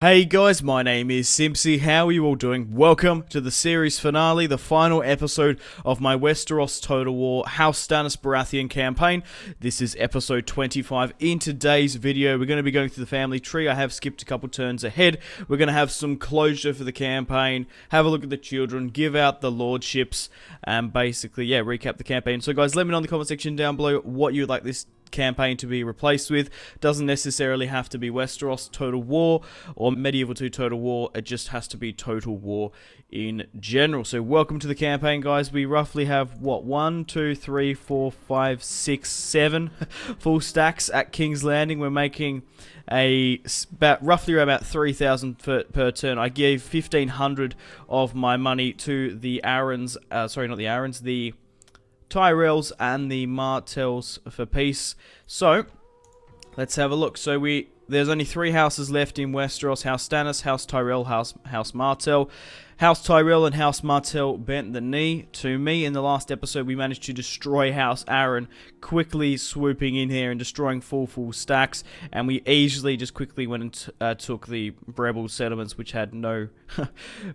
Hey guys, my name is Simpzy. How are you all doing? Welcome to the series finale, the final episode of my Westeros Total War House Stannis Baratheon campaign. This is episode 25. In today's video, we're going to be going through the family tree. I have skipped a couple turns ahead. We're going to have some closure for the campaign, have a look at the children, give out the Lordships, and basically, recap the campaign. So guys, let me know in the comment section down below what you would like this campaign to be replaced with. Doesn't necessarily have to be Westeros Total War or Medieval 2 Total War. It just has to be Total War in general. So welcome to the campaign, guys. We roughly have what, 1 2 3 4 5 6 7 full stacks at King's Landing. We're making roughly about 3,000 per turn. I gave 1,500 of my money to the Aarons, the Tyrells and the Martells for peace. So let's have a look. So there's only 3 houses left in Westeros: House Stannis, House Tyrell, House Martell. House Tyrell and House Martell bent the knee to me. In the last episode, we managed to destroy House Aaron, quickly swooping in here and destroying full stacks. And we easily just quickly went and took the rebel settlements, which had no,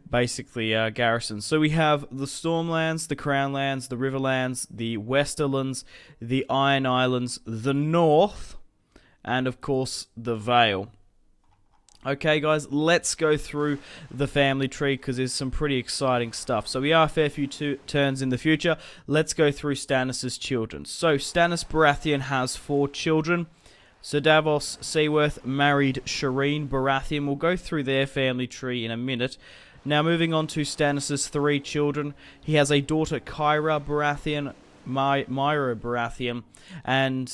basically, garrisons. So we have the Stormlands, the Crownlands, the Riverlands, the Westerlands, the Iron Islands, the North, and of course, the Vale. Okay guys, let's go through the family tree because there's some pretty exciting stuff. So we are a fair few turns in the future. Let's go through Stannis' children. So Stannis Baratheon has 4 children. Sir Davos Seaworth married Shireen Baratheon. We'll go through their family tree in a minute. Now moving on to Stannis' 3 children. He has a daughter, Kyra Baratheon, Myra Baratheon, and...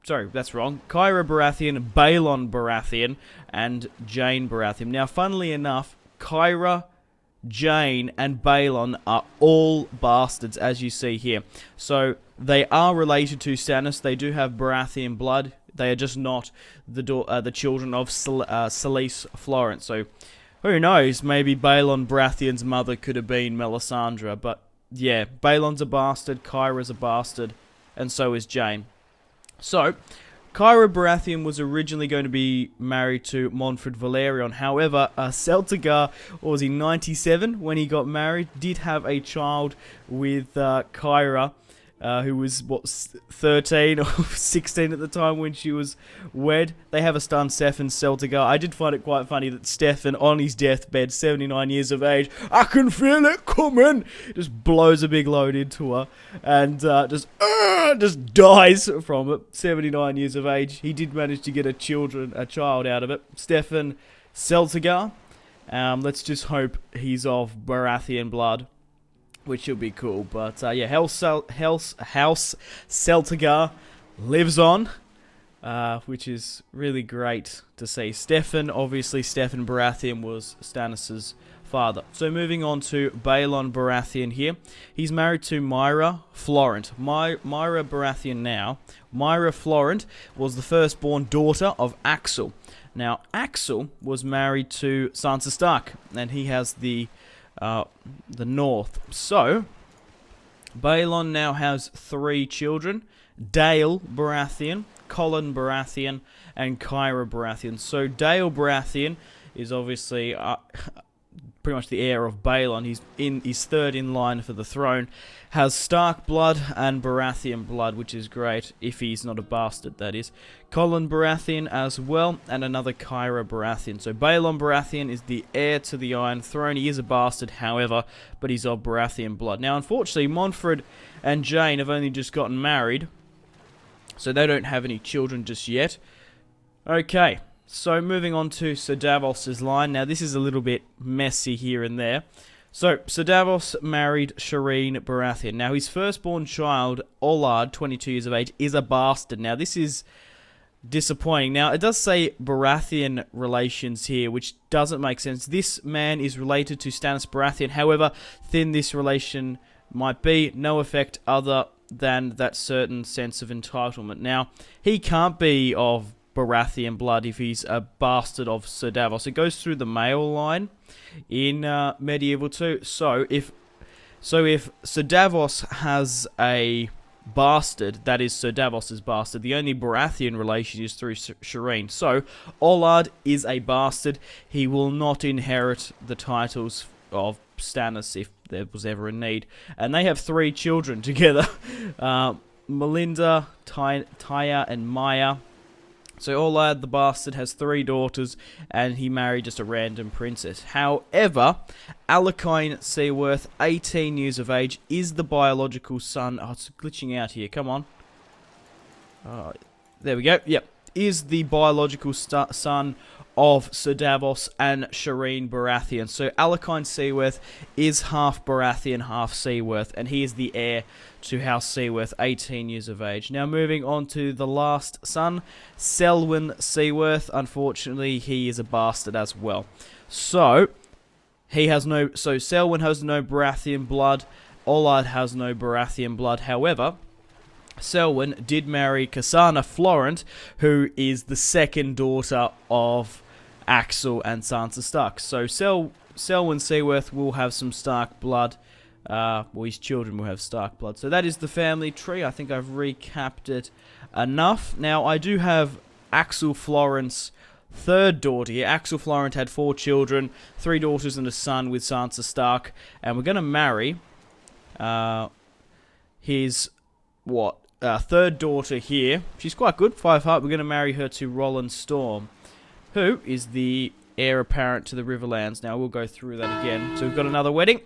Sorry, that's wrong. Kyra Baratheon, Balon Baratheon, and Jane Baratheon. Now, funnily enough, Kyra, Jane, and Balon are all bastards, as you see here. So, they are related to Stannis. They do have Baratheon blood. They are just not the children of Selyse Florence. So, who knows? Maybe Balon Baratheon's mother could have been Melisandre. But, yeah, Balon's a bastard, Kyra's a bastard, and so is Jane. So, Kyra Baratheon was originally going to be married to Montford Valerion. However, Celtigar, or was he 97 when he got married, did have a child with Kyra, who was, 13 or 16 at the time when she was wed. They have a son, Stefan Celtigar. I did find it quite funny that Stefan, on his deathbed, 79 years of age, I can feel it coming, just blows a big load into her, and just dies from it. 79 years of age. He did manage to get a child out of it. Stefan Celtigar. Let's just hope he's of Baratheon blood, which will be cool. But House Celtigar lives on, which is really great to see. Stefan Baratheon was Stannis' father. So moving on to Balon Baratheon here. He's married to Myra Florent. Myra Baratheon now. Myra Florent was the firstborn daughter of Axel. Now, Axel was married to Sansa Stark, and he has the North. So, Balon now has 3 children: Dale Baratheon, Colin Baratheon, and Kyra Baratheon. So, Dale Baratheon is obviously pretty much the heir of Balon. He's third in line for the throne. Has Stark blood and Baratheon blood, which is great, if he's not a bastard, that is. Colin Baratheon as well, and another Kyra Baratheon. So Balon Baratheon is the heir to the Iron Throne. He is a bastard, however, but he's of Baratheon blood. Now, unfortunately, Montford and Jane have only just gotten married, so they don't have any children just yet. Okay. So, moving on to Sir Davos' line. Now, this is a little bit messy here and there. So, Sir Davos married Shireen Baratheon. Now, his firstborn child, Ollard, 22 years of age, is a bastard. Now, this is disappointing. Now, it does say Baratheon relations here, which doesn't make sense. This man is related to Stannis Baratheon. However thin this relation might be, no effect other than that certain sense of entitlement. Now, he can't be of Baratheon blood if he's a bastard of Sir Davos. It goes through the male line in Medieval 2. So if Sir Davos has a bastard, that is Sir Davos's bastard. The only Baratheon relation is through Shireen. So, Ollard is a bastard. He will not inherit the titles of Stannis if there was ever a need. And they have 3 children together. Melinda, Taya, and Maya. So Ollard the bastard has 3 daughters, and he married just a random princess. However, Alekine Seaworth, 18 years of age, is the biological son. Oh, it's glitching out here. Come on. There we go. Yep. Is the biological son of Sir Davos and Shireen Baratheon. So Alekine Seaworth is half Baratheon, half Seaworth, and he is the heir to House Seaworth, 18 years of age. Now moving on to the last son, Selwyn Seaworth. Unfortunately, he is a bastard as well. So Selwyn has no Baratheon blood. Ollard has no Baratheon blood. However, Selwyn did marry Cassandra Florent, who is the second daughter of Axel and Sansa Stark. So Selwyn Seaworth will have some Stark blood. Well, his children will have Stark blood. So that is the family tree. I think I've recapped it enough. Now, I do have Axel Florent's third daughter here. Axel Florent had 4 children, 3 daughters and a son with Sansa Stark. And we're going to marry his, third daughter here. She's quite good, 5 heart. We're going to marry her to Roland Storm, who is the heir apparent to the Riverlands. Now, we'll go through that again. So we've got another wedding,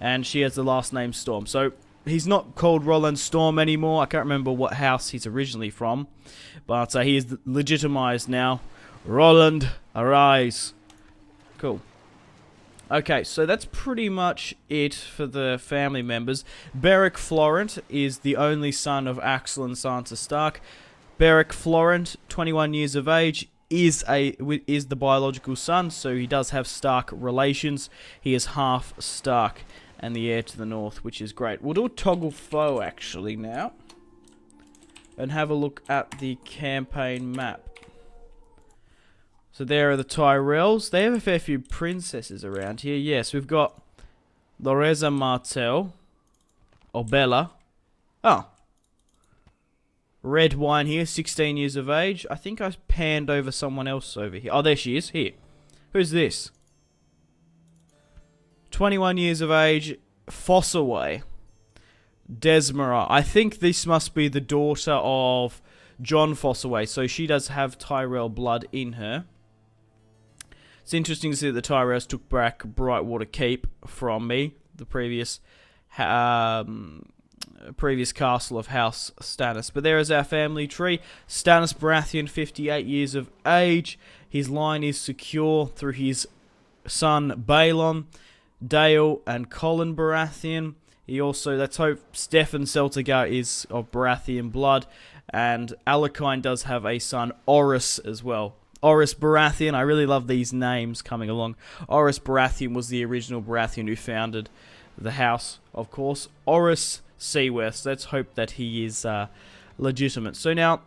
and she has the last name Storm. So he's not called Roland Storm anymore. I can't remember what house he's originally from, but he is legitimized now. Roland, arise. Cool. Okay, so that's pretty much it for the family members. Beric Florent is the only son of Axel and Sansa Stark. Beric Florent, 21 years of age, is the biological son, so he does have Stark relations. He is half Stark and the heir to the north, which is great. We'll do a toggle foe actually now and have a look at the campaign map. So there are the Tyrells. They have a fair few princesses around here. Yes, we've got Loreza Martell. Or Bella. Oh. Red wine here, 16 years of age. I think I panned over someone else over here. Oh, there she is. Here. Who's this? 21 years of age. Fossaway. Desmara. I think this must be the daughter of John Fossaway. So she does have Tyrell blood in her. It's interesting to see that the Tyrells took back Brightwater Keep from me, the previous castle of House Stannis. But there is our family tree. Stannis Baratheon, 58 years of age. His line is secure through his son Balon, Dale, and Colin Baratheon. He also, let's hope, Stefan Celtigar is of Baratheon blood. And Alekine does have a son, Orys, as well. Orys Baratheon, I really love these names coming along. Orys Baratheon was the original Baratheon who founded the house, of course. Orys Seaworth, so let's hope that he is legitimate. So now,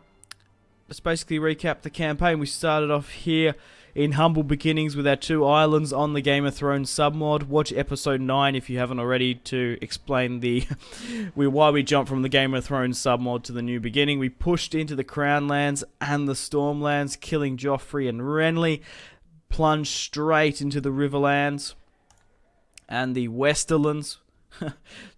let's basically recap the campaign. We started off here in humble beginnings with our 2 islands on the Game of Thrones submod. Watch episode 9 if you haven't already to explain why we jumped from the Game of Thrones submod to the new beginning. We pushed into the Crownlands and the Stormlands, killing Joffrey and Renly. Plunged straight into the Riverlands and the Westerlands.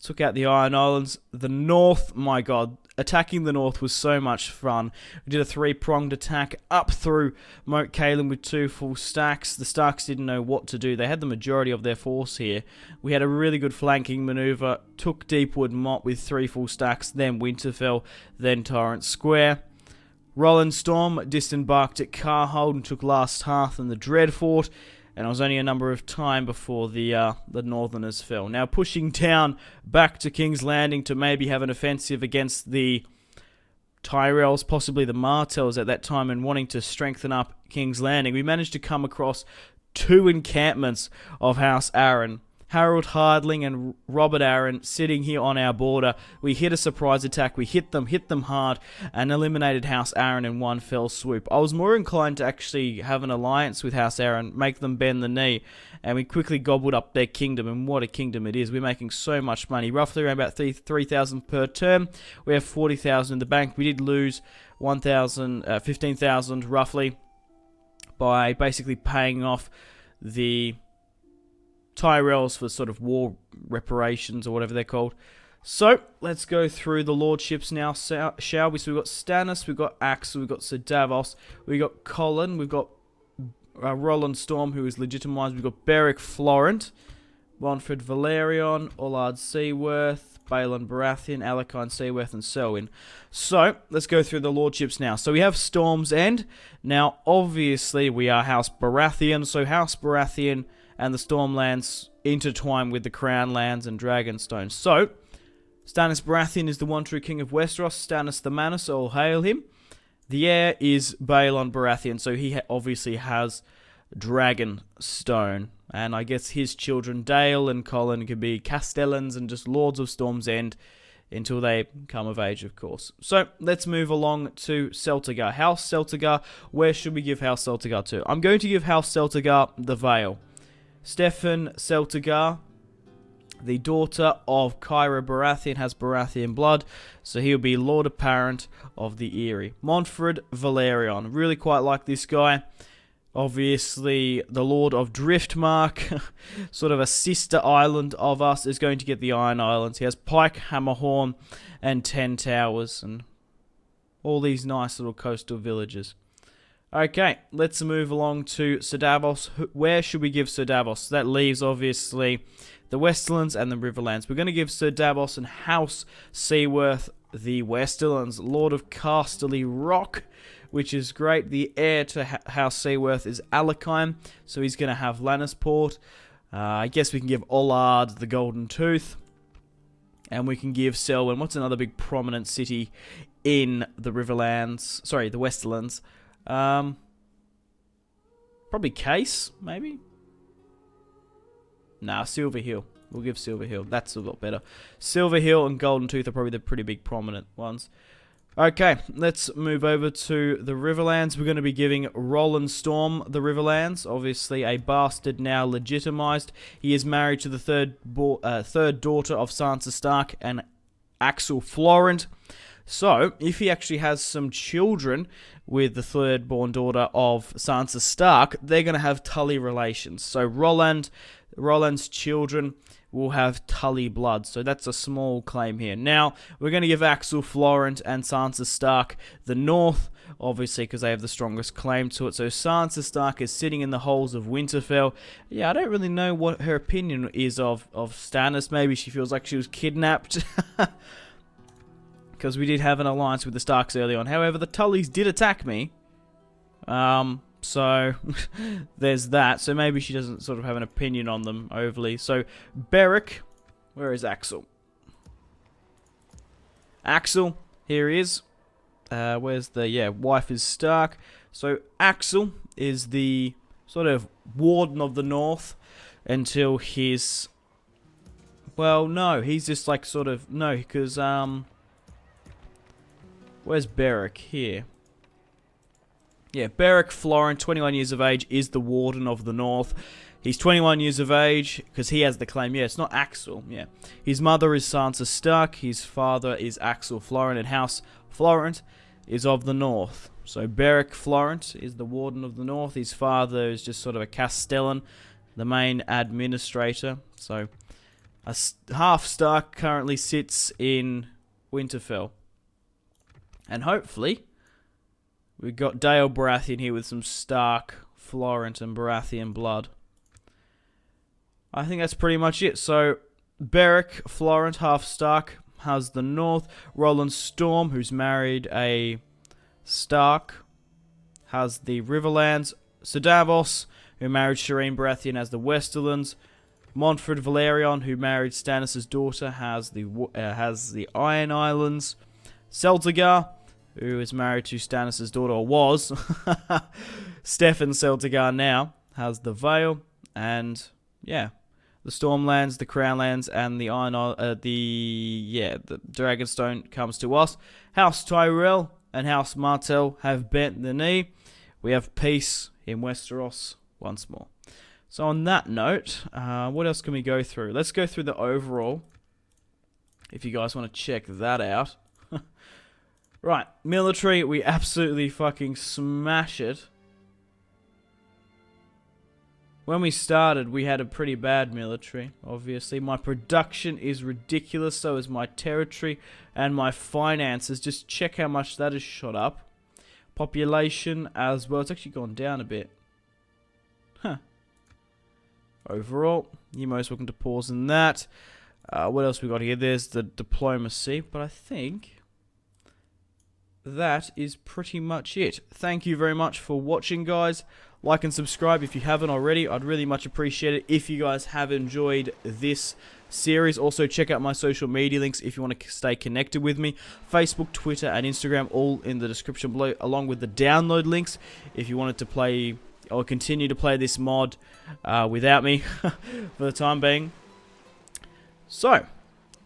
Took out the Iron Islands. The North, my god, attacking the North was so much fun. We did a 3-pronged attack up through Moat Cailin with 2 full stacks. The Starks didn't know what to do. They had the majority of their force here. We had a really good flanking maneuver. Took Deepwood Motte with 3 full stacks, then Winterfell, then Torrent Square. Roland Storm disembarked at Carhold and took Last Hearth and the Dreadfort. And it was only a number of time before the Northerners fell. Now pushing down back to King's Landing to maybe have an offensive against the Tyrells, possibly the Martells at that time, and wanting to strengthen up King's Landing. We managed to come across 2 encampments of House Aaron. Harold Hardling and Robert Arryn sitting here on our border. We hit a surprise attack. We hit them hard, and eliminated House Arryn in one fell swoop. I was more inclined to actually have an alliance with House Arryn, make them bend the knee, and we quickly gobbled up their kingdom, and what a kingdom it is. We're making so much money, roughly around about 3,000 per term. We have 40,000 in the bank. We did lose 15,000 roughly by basically paying off the Tyrells for sort of war reparations or whatever they're called. So, let's go through the lordships now, shall we? So we've got Stannis, we've got Axel, we've got Sir Davos, we've got Colin, we've got Roland Storm, who is legitimized, we've got Beric Florent, Montford Valerion, Ollard Seaworth, Balon Baratheon, Alakine Seaworth, and Selwyn. So, let's go through the lordships now. So we have Storm's End. Now, obviously, we are House Baratheon, so House Baratheon and the Stormlands intertwine with the Crown Lands and Dragonstone. So, Stannis Baratheon is the one true king of Westeros, Stannis the Manor, so all hail him. The heir is Balon Baratheon, so he obviously has Dragonstone. And I guess his children, Dale and Colin, could be Castellans and just Lords of Storm's End until they come of age, of course. So, let's move along to Celtigar. House Celtigar, where should we give House Celtigar to? I'm going to give House Celtigar the Vale. Stefan Celtigar, the daughter of Kyra Baratheon, has Baratheon blood, so he'll be Lord Apparent of the Eyrie. Montford Valerion, really quite like this guy. Obviously, the Lord of Driftmark, sort of a sister island of us, is going to get the Iron Islands. He has Pike, Hammerhorn, and 10 Towers, and all these nice little coastal villages. Okay, let's move along to Sir Davos. Where should we give Sir Davos? That leaves, obviously, the Westerlands and the Riverlands. We're going to give Sir Davos and House Seaworth the Westerlands. Lord of Casterly Rock, which is great. The heir to House Seaworth is Alakine, so he's going to have Lannisport. I guess we can give Ollard the Golden Tooth. And we can give Selwyn. What's another big prominent city in the Riverlands? Sorry, the Westerlands. Probably Case, maybe? Nah, Silver Hill. We'll give Silver Hill. That's a lot better. Silver Hill and Golden Tooth are probably the pretty big prominent ones. Okay, let's move over to the Riverlands. We're going to be giving Roland Storm the Riverlands. Obviously, a bastard now legitimized. He is married to the third daughter of Sansa Stark and Axel Florent. So, if he actually has some children with the third-born daughter of Sansa Stark, they're going to have Tully relations. So, Roland's children will have Tully blood. So, that's a small claim here. Now, we're going to give Axel Florent and Sansa Stark the North, obviously, because they have the strongest claim to it. So, Sansa Stark is sitting in the halls of Winterfell. Yeah, I don't really know what her opinion is of Stannis. Maybe she feels like she was kidnapped. Because we did have an alliance with the Starks early on. However, the Tullys did attack me. So, there's that. So maybe she doesn't sort of have an opinion on them overly. So, Beric. Where is Axel? Axel. Here he is. Where's the... Yeah, wife is Stark. So, Axel is the sort of warden of the North until his... Well, no. He's just like sort of... No, because... Where's Beric? Here. Yeah, Beric Florent, 21 years of age, is the Warden of the North. He's 21 years of age, because he has the claim. Yeah, it's not Axel. Yeah. His mother is Sansa Stark. His father is Axel Florent, and House Florent is of the North. So Beric Florent is the Warden of the North. His father is just sort of a Castellan, the main administrator. So a half Stark currently sits in Winterfell. And hopefully, we've got Dale Baratheon here with some Stark, Florent, and Baratheon blood. I think that's pretty much it. So, Beric, Florent, half Stark, has the North. Roland Storm, who's married a Stark, has the Riverlands. Sir Davos, who married Shireen Baratheon, has the Westerlands. Montford Valerion, who married Stannis' daughter, has the Iron Islands. Celtigar, who is married to Stannis' daughter, or was. Stefan Celtigar now has the Vale. And, yeah, the Stormlands, the Crownlands, and the the Dragonstone comes to us. House Tyrell and House Martell have bent the knee. We have peace in Westeros once more. So on that note, what else can we go through? Let's go through the overall, if you guys want to check that out. Right, military, we absolutely fucking smash it. When we started, we had a pretty bad military, obviously. My production is ridiculous, so is my territory and my finances. Just check how much that has shot up. Population as well. It's actually gone down a bit. Huh. Overall, you're most welcome to pause in that. What else we got here? There's the diplomacy, but I think that is pretty much it. Thank you very much for watching, guys. Like and subscribe if you haven't already. I'd really much appreciate it if you guys have enjoyed this series. Also, check out my social media links if you want to stay connected with me. Facebook, Twitter, and Instagram, all in the description below, along with the download links if you wanted to play or continue to play this mod without me for the time being. So,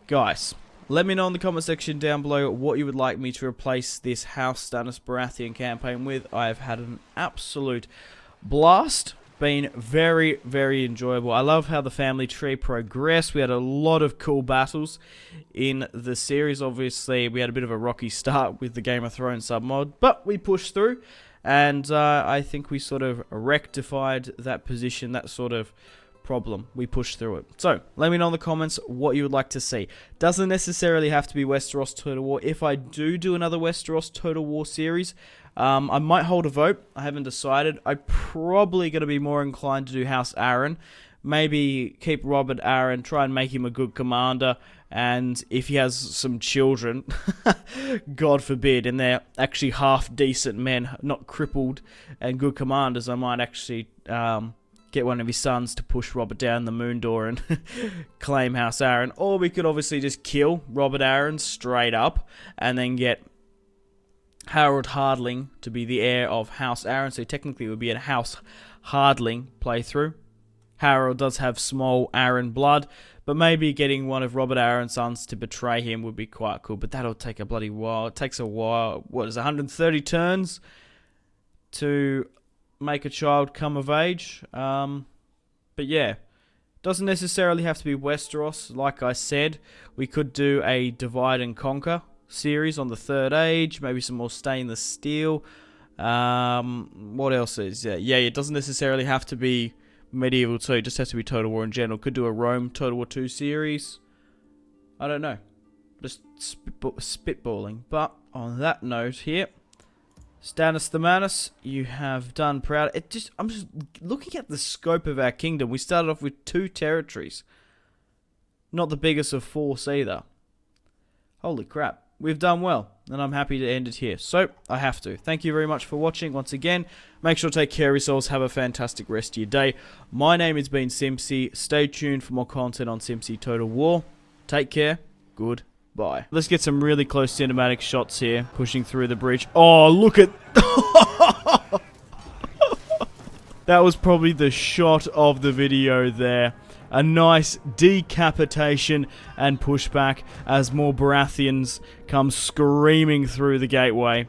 guys, let me know in the comment section down below what you would like me to replace this House Stannis Baratheon campaign with. I have had an absolute blast. Been very, very enjoyable. I love how the family tree progressed. We had a lot of cool battles in the series. Obviously, we had a bit of a rocky start with the Game of Thrones submod, but we pushed through, and I think we sort of rectified that position, that sort of problem. We pushed through it. So, let me know in the comments what you would like to see. Doesn't necessarily have to be Westeros Total War. If I do another Westeros Total War series, I might hold a vote. I haven't decided. I'm probably going to be more inclined to do House Aaron. Maybe keep Robert Aaron, try and make him a good commander, and if he has some children, God forbid, and they're actually half decent men, not crippled and good commanders, I might actually get one of his sons to push Robert down the moon door and claim House Aaron. Or we could obviously just kill Robert Aaron straight up and then get Harold Hardling to be the heir of House Aaron. So technically it would be a House Hardling playthrough. Harold does have small Aaron blood, but maybe getting one of Robert Aaron's sons to betray him would be quite cool. But that'll take a bloody while. It takes a while. What is it, 130 turns to make a child come of age? But yeah, doesn't necessarily have to be Westeros. Like I said, we could do a divide and conquer series on the Third Age, maybe some more stainless steel. What else is it doesn't necessarily have to be Medieval 2, it just has to be Total War in general. Could do a Rome Total War 2 series. I don't know, just spitballing. But on that note here, Stannis the Manus, you have done proud. I'm just looking at the scope of our kingdom. We started off with 2 territories. Not the biggest of force either. Holy crap. We've done well, and I'm happy to end it here. So, I have to. Thank you very much for watching once again. Make sure to take care of yourselves. Have a fantastic rest of your day. My name has been Simpzy. Stay tuned for more content on Simpzy Total War. Take care. Goodbye. Let's get some really close cinematic shots here. Pushing through the bridge. Oh, look at... That was probably the shot of the video there. A nice decapitation and pushback as more Baratheons come screaming through the gateway.